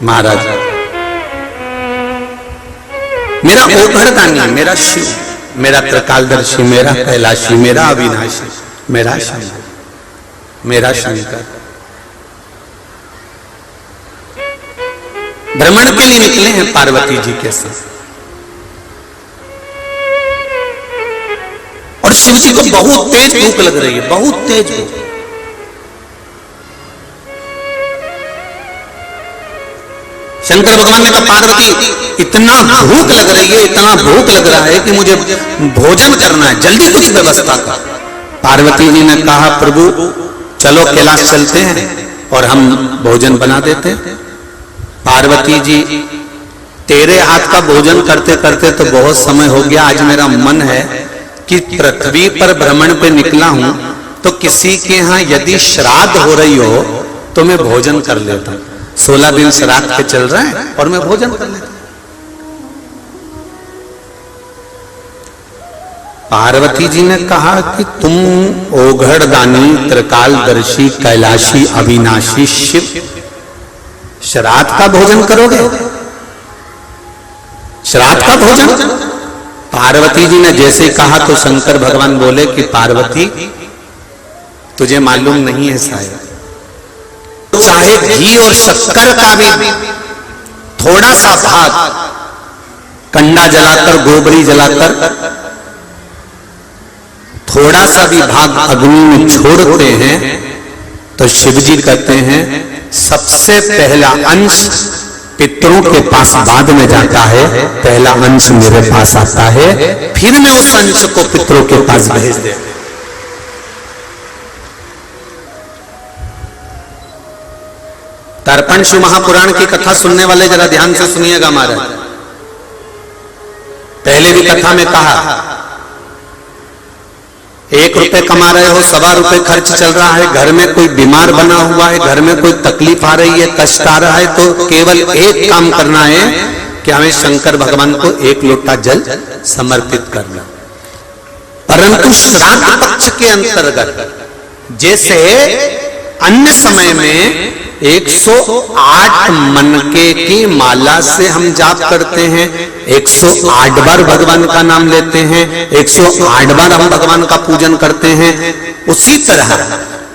महाराज, मेरा ओघड़दानी, मेरा शिव, मेरा त्रिकालदर्शी, मेरा कैलाशी, मेरा अविनाशी, मेरा शंकर, मेरा शंकर भ्रमण के लिए निकले हैं पार्वती जी के साथ। और शिव जी को बहुत तेज भूख लग रही है, बहुत तेज भूख। शंकर भगवान ने कहा पार्वती इतना भूख लग रही है, इतना भूख लग रहा है कि मुझे भोजन करना है, जल्दी कुछ व्यवस्था कर। पार्वती जी ने कहा प्रभु चलो कैलाश चलते हैं और हम भोजन बना देते हैं। पार्वती जी तेरे हाथ का भोजन करते करते तो बहुत समय हो गया, आज मेरा मन है कि पृथ्वी पर भ्रमण पे निकला हूं तो किसी के यहां यदि श्राद्ध हो रही हो तो मैं भोजन कर लेता हूं। 16 दिन श्राद्ध के चल रहे हैं और मैं भोजन कर लेता हूं। पार्वती जी ने कहा कि तुम ओघड़दानी, त्रिकालदर्शी, कैलाशी, अविनाशी शिव श्राद्ध का भोजन करोगे? श्राद्ध का भोजन? पार्वती जी ने जैसे कहा तो शंकर भगवान बोले कि पार्वती तुझे मालूम नहीं है शायद, चाहे घी और शक्कर का भी थोड़ा सा भाग कंडा जलाकर, गोबरी जलाकर थोड़ा सा भी भाग अग्नि में छोड़ते हैं तो शिव जी कहते हैं सबसे पहला अंश पितरों के पास बाद में जाता है, पहला अंश मेरे पास आता है, फिर मैं उस अंश को पितरों के पास भेज दे। तर्पण शिव महापुराण की कथा सुनने वाले जरा ध्यान से सुनिएगा महाराज। पहले भी कथा में कहा 1 रुपए कमा रहे हो, 1.25 रुपए खर्च चल रहा है, घर में कोई बीमार बना हुआ है, घर में कोई तकलीफ आ रही है, कष्ट आ रहा है, तो केवल एक काम करना है कि हमें शंकर भगवान को 1 लोटा जल समर्पित करना। परंतु श्राद्ध पक्ष के अंतर्गत जैसे अन्य समय में 108 मनके की माला से हम जाप करते हैं, 108 बार भगवान का नाम लेते हैं, 108 बार हम भगवान का पूजन करते हैं, उसी तरह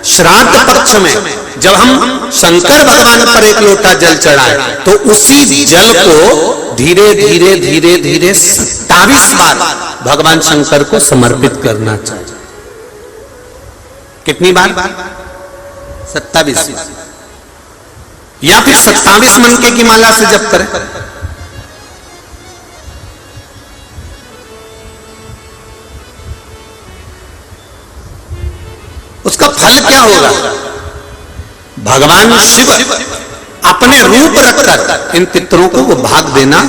श्राद्ध पक्ष में जब हम शंकर भगवान पर 1 लोटा जल चढ़ाए तो उसी जल को धीरे धीरे धीरे धीरे 27 बार भगवान शंकर को समर्पित करना चाहिए। कितनी बार? 27 बार, या फिर 27 मनके की माला से जप करें। उसका फल क्या होगा? भगवान शिव अपने रूप रखकर इन पितरों को वो भाग देना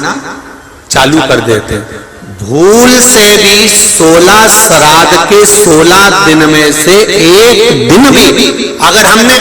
चालू कर देते हैं। भूल से भी 16 श्राद्ध के 16 दिन में से एक दिन भी अगर हमने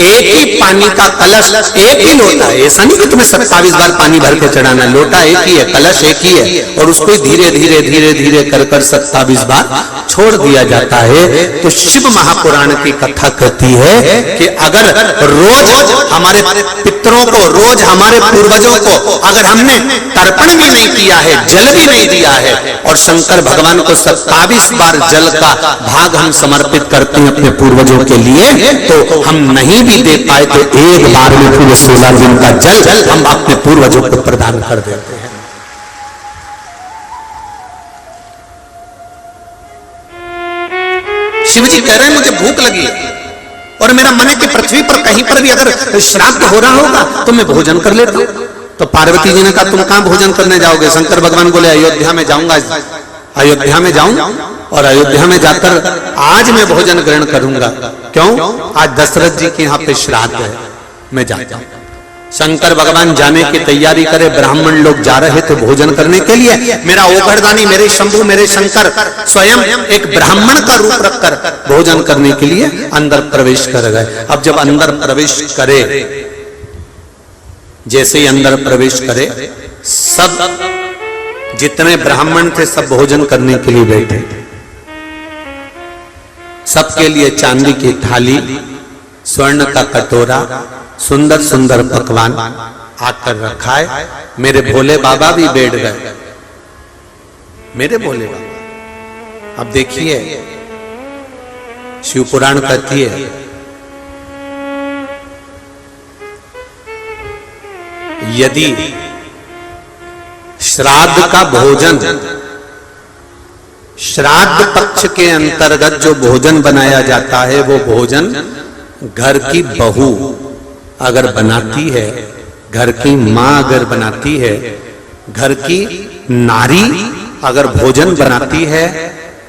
एक ही पानी का कलश, एक ही लोटा, ऐसा नहीं कि तुम्हें 27 बार पानी भर के चढ़ाना, लोटा एक ही है, कलश एक ही है, और उसको धीरे धीरे धीरे धीरे कर 27 बार छोड़ दिया जाता है। तो शिव महापुराण की कथा कहती है कि अगर रोज हमारे पितरों को, रोज हमारे पूर्वजों को अगर हमने तर्पण भी नहीं किया है, जल भी नहीं दिया है, और शंकर भगवान को 27 बार जल का भाग हम समर्पित करते हैं अपने पूर्वजों के लिए, तो हम नहीं भी दे पाए तो एक बार में पूरे 16 दिन का जल हम अपने पूर्वजों को प्रदान कर देते हैं। शिव जी कह रहे हैं मुझे भूख लगी और मेरा मन है कि पृथ्वी पर कहीं पर भी अगर श्राद्ध हो रहा होगा तो मैं भोजन कर लेता हूं। तो पार्वती जी ने कहा तुम कहां भोजन करने जाओगे? शंकर भगवान बोले अयोध्या में जाऊंगा, अयोध्या में जाऊं और अयोध्या में जाकर आज मैं भोजन ग्रहण करूंगा। क्यों? आज दशरथ जी के यहाँ पे श्राद्ध है, मैं जाता हूं। शंकर भगवान जाने की तैयारी करे, ब्राह्मण लोग जा रहे थे भोजन करने के लिए। मेरा ओघड़दानी, मेरे शंभु, मेरे शंकर स्वयं एक ब्राह्मण का रूप रखकर भोजन करने के लिए अंदर प्रवेश कर गए। अब जब अंदर प्रवेश करे, जैसे ही अंदर प्रवेश करे, सब जितने ब्राह्मण थे सब भोजन करने के लिए बैठे। सबके लिए चांदी की थाली, स्वर्ण का कटोरा, सुंदर सुंदर पकवान, आकर रखा है। मेरे भोले बाबा भी बैठ गए, मेरे भोले बाबा। अब देखिए शिव पुराण कहती है, यदि श्राद्ध का भोजन, श्राद्ध पक्ष के अंतर्गत जो भोजन बनाया जाता है, वो भोजन घर की बहू अगर बनाती है, घर की मां अगर बनाती है, घर की नारी अगर भोजन बनाती है,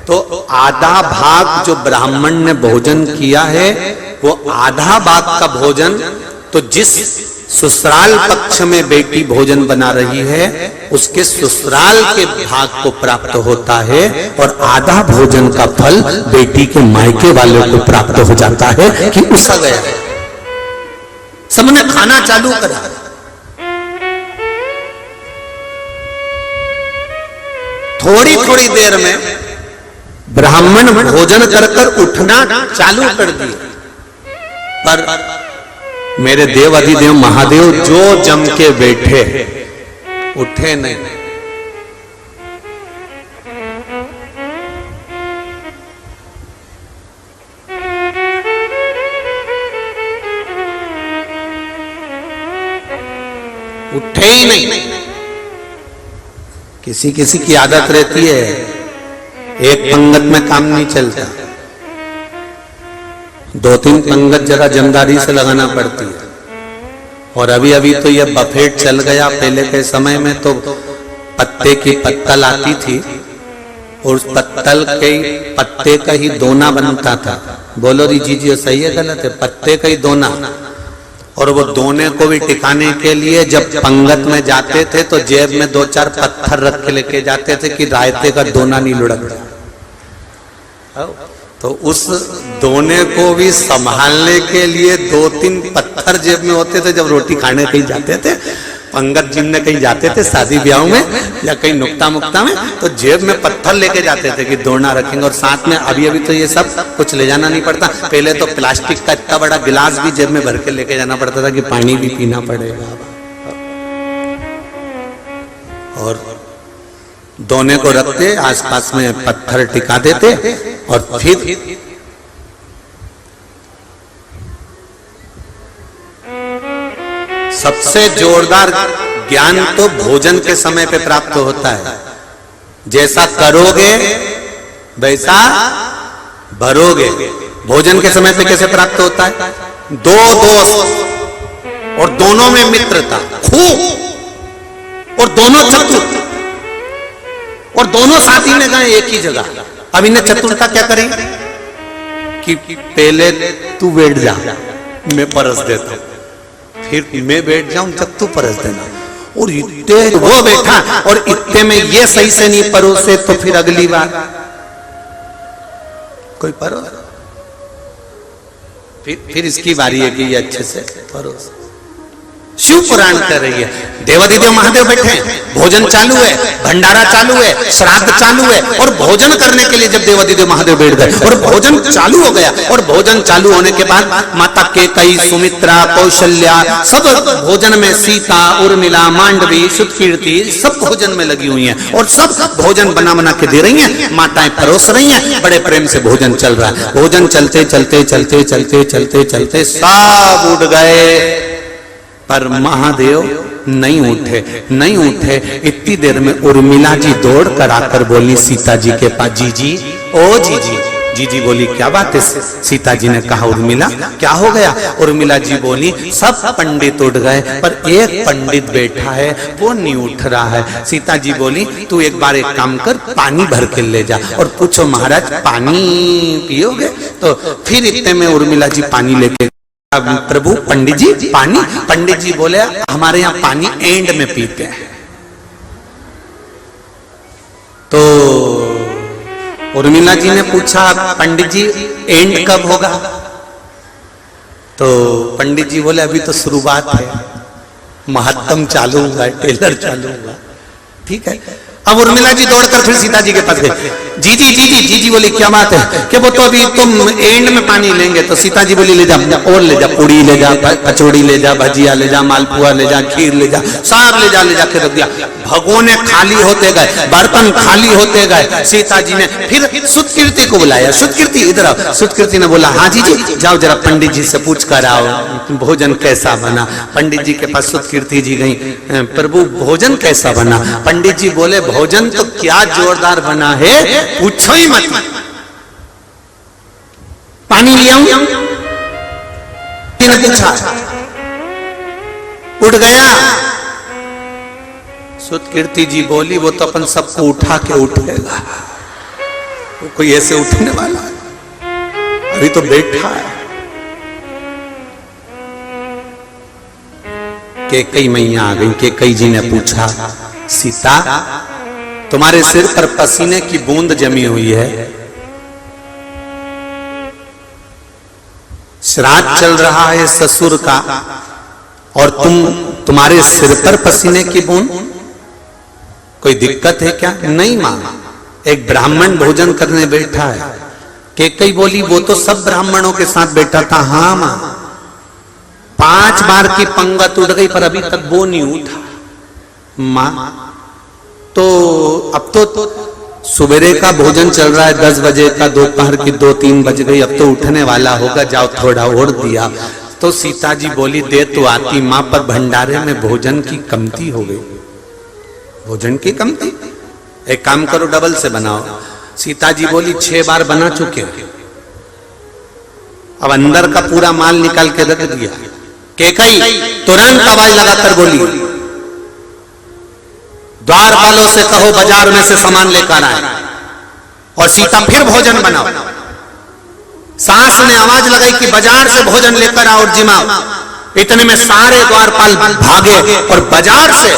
तो आधा भाग जो ब्राह्मण ने भोजन किया है, वो आधा भाग का भोजन तो जिस ससुराल पक्ष में बेटी भोजन बना रही है, उसके ससुराल के भाग को प्राप्त होता है, और आधा भोजन का फल बेटी के मायके वाले को प्राप्त हो जाता है कि उसा गया है। सबने खाना चालू करा, थोड़ी थोड़ी देर में ब्राह्मण भोजन कर कर उठना चालू कर दिया, पर मेरे देव अधिदेव महादेव जो जम के बैठे उठे नहीं। उठे ही नहीं। किसी किसी की आदत रहती है, एक पंगत में काम नहीं चलता, दो तीन पंगत जरा जमदारी से लगाना पड़ती है। और अभी अभी तो यह बफेट चल गया, पहले के समय में तो पत्ते की पत्तल आती थी, और उस पत्तल के पत्ते का ही दोना बनता था। बोलो री जी सही है गलत है? पत्ते का ही दोना, और वो दोने को भी टिकाने के लिए जब पंगत में जाते थे तो जेब में दो चार पत्थर रख के लेके जाते थे कि रायते का दोना नहीं लुढ़क जाए। तो उस दोने को भी संभालने के लिए दो तीन पत्थर जेब में होते थे। जब रोटी खाने कहीं जाते थे, पंगत जिनने कहीं जाते थे शादी ब्याह में या कहीं नुक्ता मुक्ता में, तो जेब में पत्थर लेके जाते थे कि दोना रखेंगे। और साथ में अभी अभी तो ये सब कुछ ले जाना नहीं पड़ता, पहले तो प्लास्टिक का इतना बड़ा गिलास भी जेब में भर के लेके जाना पड़ता था कि पानी भी पीना पड़ेगा। और दोने को रखते, आसपास में पत्थर टिका देते, और फिर सबसे जोरदार ज्ञान तो भोजन के समय पे प्राप्त होता है। जैसा करोगे वैसा भरोगे। भोजन के समय पे कैसे प्राप्त होता है? दो दोस्त और दोनों में मित्रता खूब, और दोनों चतुर, और दोनों साथी में गए एक ही जगह। अब इन्हें चतुरता क्या करेंगे कि पहले तू बैठ जा, मैं परस देता हूं, फिर मैं बैठ जाऊं जब तू परस देना। और इतने वो बैठा, और इतने में ये सही से नहीं परोसे तो फिर अगली बार कोई परोस, फिर इसकी बारी है कि ये अच्छे से परोस। शिव पुराण कर रही है, देवाधिदेव महादेव बैठे हैं, भोजन चालू है, भंडारा चालू है, श्राद्ध चालू है, और भोजन करने के लिए जब देवाधिदेव महादेव बैठ गए और भोजन चालू हो गया, और भोजन चालू होने के बाद माता केकई, सुमित्रा, कौशल्या सब भोजन में, सीता, उर्मिला, मांडवी, सुतकीर्ति सब भोजन में लगी हुई हैं, और सब भोजन बना बना के दे रही हैं, माताएं परोस रही हैं, बड़े प्रेम से भोजन चल रहा है। भोजन चलते चलते चलते चलते चलते चलते सब उठ गए, पर महादेव नहीं उठे, नहीं उठे। इतनी देर में उर्मिला जी दौड़ कर आकर बोली सीता जी के पास, जीजी, ओ जीजी। जीजी बोली क्या बात है? सीता जी ने कहा उर्मिला क्या हो गया? उर्मिला जी बोली सब पंडित उठ गए, पर एक पंडित बैठा है वो नहीं उठ रहा है। सीता जी बोली तू एक बार एक काम कर, पानी भर के ले जा और पूछो महाराज पानी पियोगे? तो फिर इतने में उर्मिला जी पानी लेके, प्रभु पंडित जी पानी। पंडित जी बोले हमारे यहाँ पानी एंड में पीते हैं। तो उर्मिला जी ने पूछा पंडित जी एंड कब होगा? तो पंडित जी बोले अभी तो शुरुआत है, महत्तम चालू हुआ है, टेलर चालू हुआ। ठीक है। अब उर्मिला जी दौड़कर फिर सीता जी के पास गए, जी बोली क्या बात है कि वो तो अभी तुम एंड में पानी लेंगे। तो सीता जी बोली ले जा और ले जा, पूड़ी ले जा, कचौड़ी ले जा, भजिया ले जा, मालपुआ ले जा, खीर ले जा, सब ले जा के रख दिया। भगोने खाली होते गए, बर्तन खाली होते गए। सीता जी ने फिर सुतकीर्ति को बुलाया, सुतकीर्ति इधर आओ। सुतकीर्ति ने बोला हाँ जी जाओ जरा पंडित जी से पूछ कर आओ भोजन कैसा बना। पंडित जी के पास सुतकीर्ति जी गई, प्रभु भोजन कैसा बना। पंडित जी बोले भोजन तो क्या जोरदार बना है, पूछो ही मत। पानी ले आऊं? पूछा, उठ गया। सुतकीर्ति जी बोली वो तो अपन सबको उठा के उठेगा, वो कोई ऐसे उठने वाला है, अभी तो बैठा है। कैकेयी मैया आ गई। कैकेयी जी ने पूछा सीता तुम्हारे सिर पर पसीने की बूंद जमी हुई है, श्राद्ध चल रहा है ससुर का और तुम्हारे सिर पर पसीने की बूंद, कोई दिक्कत है क्या? नहीं मां, एक ब्राह्मण भोजन करने बैठा है। कैकेयी बोली वो तो सब ब्राह्मणों के साथ बैठा था। हाँ मां, 5 बार की पंगत उठ गई पर अभी तक वो नहीं उठा। मां तो अब तो सुबेरे का भोजन चल रहा है 10 बजे का, दोपहर की 2-3 बज गई, अब तो उठने वाला होगा, जाओ थोड़ा और दिया। तो सीता जी बोली दे तो आती मां, पर भंडारे में भोजन की कमती हो गई। भोजन की कमती, एक काम करो डबल से बनाओ। सीता जी बोली 6 बार बना चुके, अब अंदर का पूरा माल निकाल के रख दिया। कैकेयी तुरंत आवाज लगाकर बोली द्वारपालों से कहो बाजार में से सामान लेकर आए और सीता फिर भोजन बनाओ। सास ने आवाज लगाई कि बाजार से भोजन लेकर आओ और जिमाओ। इतने में सारे द्वारपाल भागे और बाजार से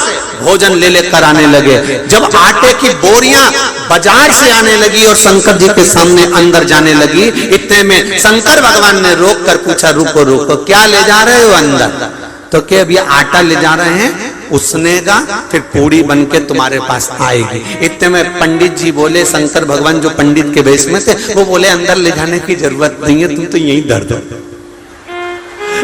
भोजन ले लेकर आने लगे। जब आटे की बोरियां बाजार से आने लगी और शंकर जी के सामने अंदर जाने लगी, इतने में शंकर भगवान ने रोक कर पूछा रुको रुको क्या ले जा रहे हो अंदर? तो क्या अभी आटा ले जा रहे हैं, उसनेगा फिर पूड़ी बन के तुम्हारे पास आएगी। इतने में पंडित जी बोले, शंकर भगवान जो पंडित के वेश में थे वो बोले अंदर ले जाने की जरूरत नहीं है, तुम तो यहीं धर दो।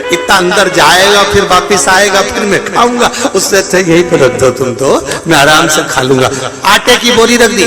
इतना अंदर जाएगा फिर वापिस आएगा फिर मैं खाऊंगा, उससे अच्छा यही तो रख दो, तुम तो मैं आराम से खा लूंगा। आटे की बोरी रख दी,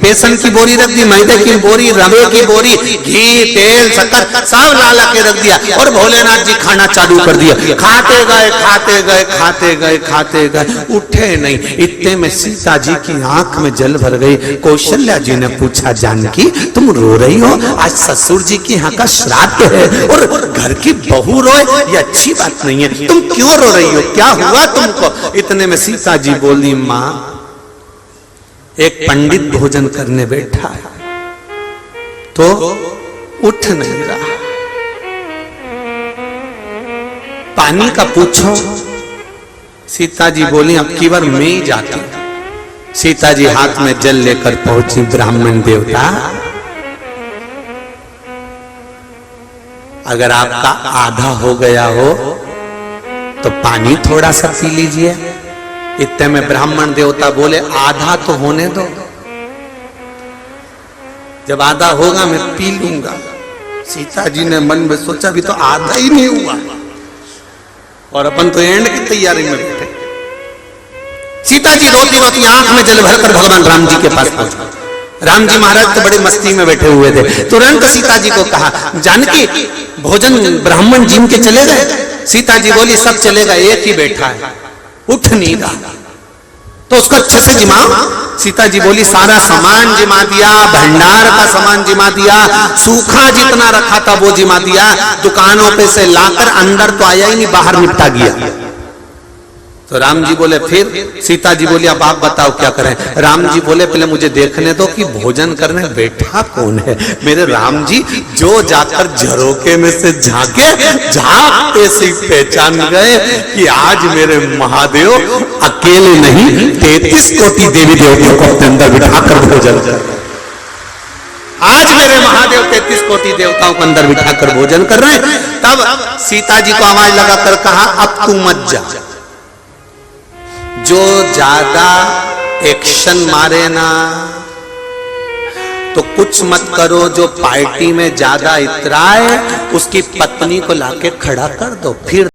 बेसन की बोरी रख दी, मैदे की बोरी, रवे की बोरी, घी तेल शक्कर सब ला के रख दिया और भोलेनाथ जी खाना चालू कर दिया। खाते गए खाते गए खाते गए खाते गए, उठे नहीं। इतने में सीता जी की आंख में जल भर गई। कौशल्या जी ने पूछा जानकी तुम रो रही हो? आज ससुर जी की यहाँ का श्राद्ध है और घर की बहू रोए, ये अच्छी बात नहीं है, तुम क्यों रो रही हो, क्या हुआ तुमको? इतने में सीता जी बोली मां एक पंडित भोजन करने बैठा है तो उठ नहीं रहा, पानी का पूछो। सीता जी बोली अब की बार मैं ही जाती हूं। सीता जी हाथ में जल लेकर पहुंची। ब्राह्मण देवता अगर आपका आधा हो गया हो तो पानी थोड़ा सा पी लीजिए। इतने में ब्राह्मण देवता बोले आधा तो होने दो, जब आधा होगा मैं पी लूंगा। सीता जी ने मन में सोचा भी तो आधा ही नहीं हुआ और अपन तो एंड की तैयारी में बैठे। सीता जी रोती रोती आंख में जल भरकर भगवान राम जी के पास पहुंचे। राम जी महाराज तो बड़े मस्ती में बैठे हुए थे। तुरंत सीता जी को कहा जानकी भोजन ब्राह्मण जिम के चले गए? सीता जी बोली सब चले गए, एक ही बैठा है उठ नहीं रहा, तो उसको अच्छे से जिमाओ। सीता जी बोली सारा सामान जिमा दिया, भंडार का सामान जिमा दिया, सूखा जितना रखा था वो जिमा दिया, दुकानों पे से लाकर अंदर तो आया ही नहीं, बाहर निपटा गया। तो राम जी बोले फिर? सीता जी बोली अब आप बताओ क्या करें? राम जी बोले पहले मुझे देखने दो कि भोजन करने बैठा कौन है। मेरे राम जी जो जाकर झरोके में से झांके, झांकते से पहचान गए कि आज मेरे महादेव अकेले नहीं 33 कोटि देवी देवताओं को अपने अंदर बिठाकर भोजन कर, आज मेरे महादेव 33 कोटि देवताओं को अंदर बिठाकर भोजन कर रहे हैं। तब सीता जी को आवाज लगाकर कहा अब तू मत जा, जो ज्यादा एक्शन मारे ना तो कुछ मत करो, जो पार्टी में ज्यादा इतराए उसकी पत्नी को लाके खड़ा कर दो, फिर